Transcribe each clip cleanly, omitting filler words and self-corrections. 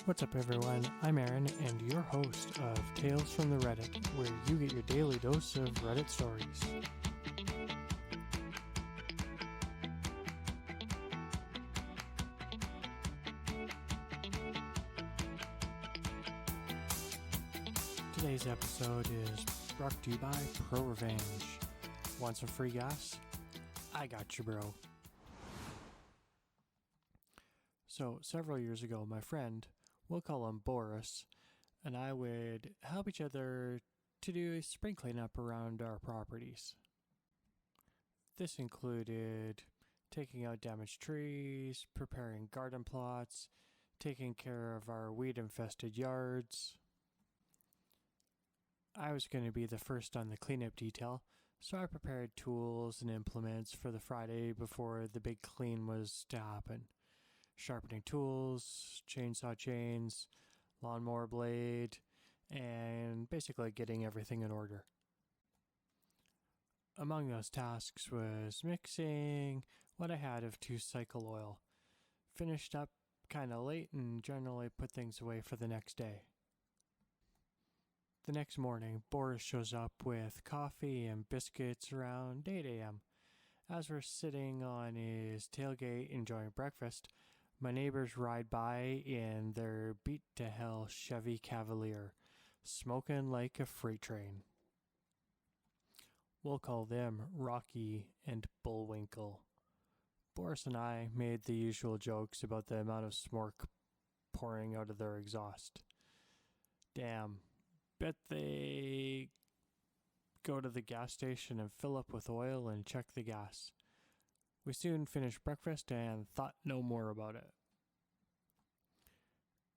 What's up, everyone? I'm Aaron, and your host of Tales from the Reddit, where you get your daily dose of Reddit stories. Today's episode is brought to you by Prorevenge. Want some free gas? I got you, bro. So, several years ago, my friend, we'll call him Boris, and I would help each other to do a spring cleanup around our properties. This included taking out damaged trees, preparing garden plots, taking care of our weed-infested yards. I was going to be the first on the cleanup detail, so I prepared tools and implements for the Friday before the big clean was to happen. Sharpening tools, chainsaw chains, lawnmower blade, and basically getting everything in order. Among those tasks was mixing what I had of 2-cycle oil. Finished up kinda late and generally put things away for the next day. The next morning, Boris shows up with coffee and biscuits around 8 a.m. As we're sitting on his tailgate enjoying breakfast, my neighbors ride by in their beat-to-hell Chevy Cavalier, smoking like a freight train. We'll call them Rocky and Bullwinkle. Boris and I made the usual jokes about the amount of smoke pouring out of their exhaust. Damn. Bet they go to the gas station and fill up with oil and check the gas. We soon finished breakfast and thought no more about it.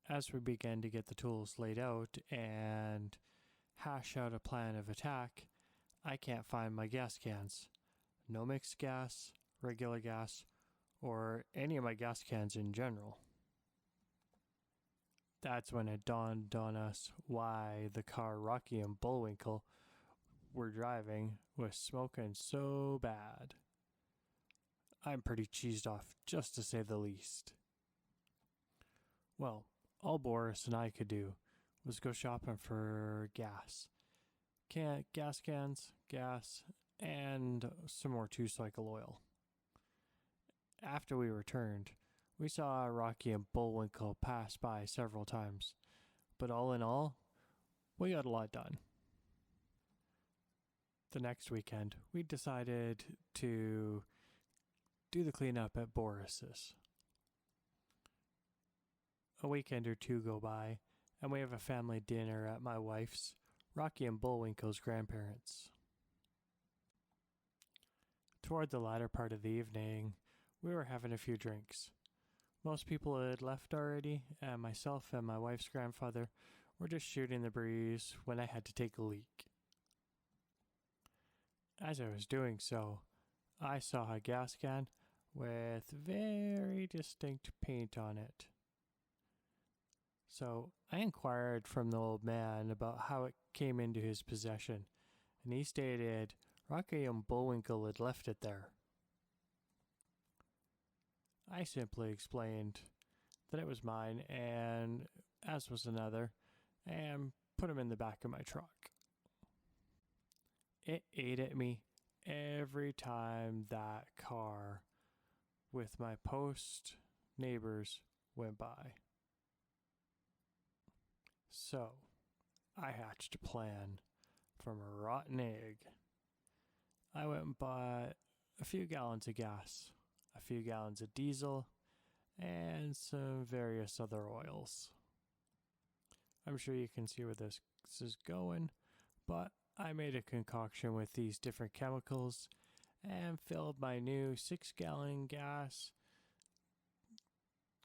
As we began to get the tools laid out and hash out a plan of attack, I can't find my gas cans. No mixed gas, regular gas, or any of my gas cans in general. That's when it dawned on us why the car Rocky and Bullwinkle were driving was smoking so bad. I'm pretty cheesed off, just to say the least. Well, all Boris and I could do was go shopping for gas. Gas cans, gas, and some more 2-cycle oil. After we returned, we saw Rocky and Bullwinkle pass by several times, but all in all, we got a lot done. The next weekend, we decided to do the cleanup at Boris's. A weekend or two go by, and we have a family dinner at my wife's, Rocky and Bullwinkle's grandparents'. Toward the latter part of the evening, we were having a few drinks. Most people had left already, and myself and my wife's grandfather were just shooting the breeze when I had to take a leak. As I was doing so, I saw a gas can with very distinct paint on it. So I inquired from the old man about how it came into his possession, and he stated Rocky and Bullwinkle had left it there. I simply explained that it was mine, and as was another, and put him in the back of my truck. It ate at me every time that car with my post neighbors went by. So, I hatched a plan from a rotten egg. I went and bought a few gallons of gas, a few gallons of diesel, and some various other oils. I'm sure you can see where this is going, but I made a concoction with these different chemicals and filled my new 6-gallon gas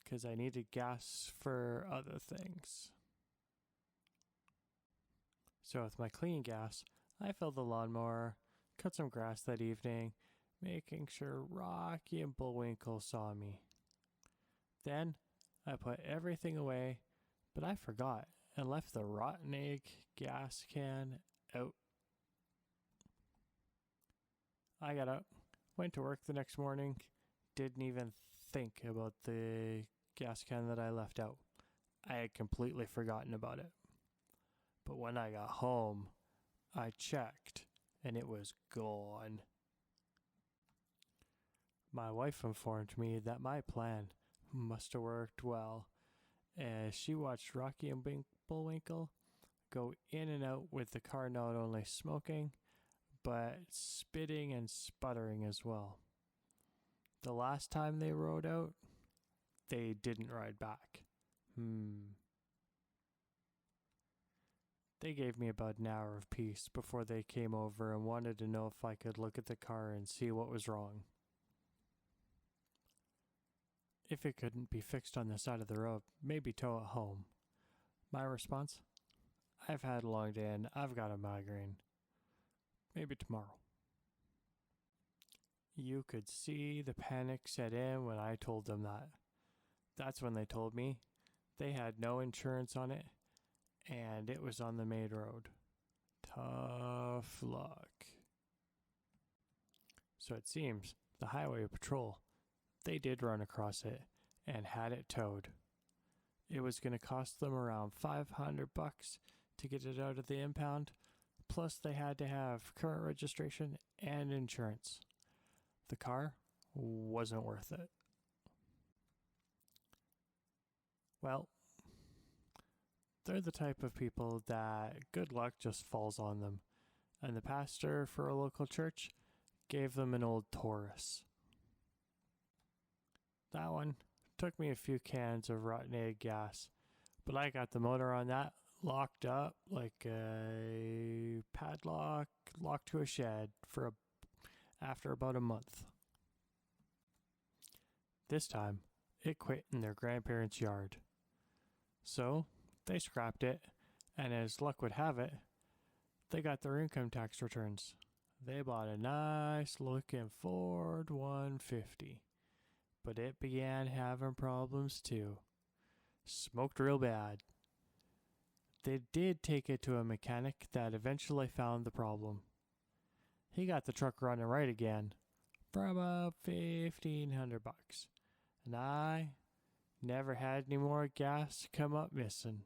because I needed gas for other things. So with my clean gas, I filled the lawnmower, cut some grass that evening, making sure Rocky and Bullwinkle saw me. Then I put everything away, but I forgot and left the rotten egg gas can out. I got up, went to work the next morning, didn't even think about the gas can that I left out. I had completely forgotten about it. But when I got home, I checked, and it was gone. My wife informed me that my plan must have worked well, as she watched Rocky and Bullwinkle go in and out with the car not only smoking, but spitting and sputtering as well. The last time they rode out, they didn't ride back. They gave me about an hour of peace before they came over and wanted to know if I could look at the car and see what was wrong. If it couldn't be fixed on the side of the road, maybe tow it home. My response? I've had a long day and I've got a migraine. Maybe tomorrow. You could see the panic set in when I told them that. That's when they told me they had no insurance on it and it was on the main road. Tough luck. So it seems the highway patrol, they did run across it and had it towed. It was going to cost them around $500 to get it out of the impound, plus they had to have current registration and insurance. The car wasn't worth it. Well, they're the type of people that good luck just falls on them, and the pastor for a local church gave them an old Taurus. That one took me a few cans of rotten egg gas, but I got the motor on that locked up like a padlock locked to a shed after about a month. This time, it quit in their grandparents' yard. So, they scrapped it, and as luck would have it, they got their income tax returns. They bought a nice looking Ford 150, but it began having problems too. Smoked real bad. They did take it to a mechanic that eventually found the problem. He got the truck running right again for about $1,500, and I never had any more gas come up missing.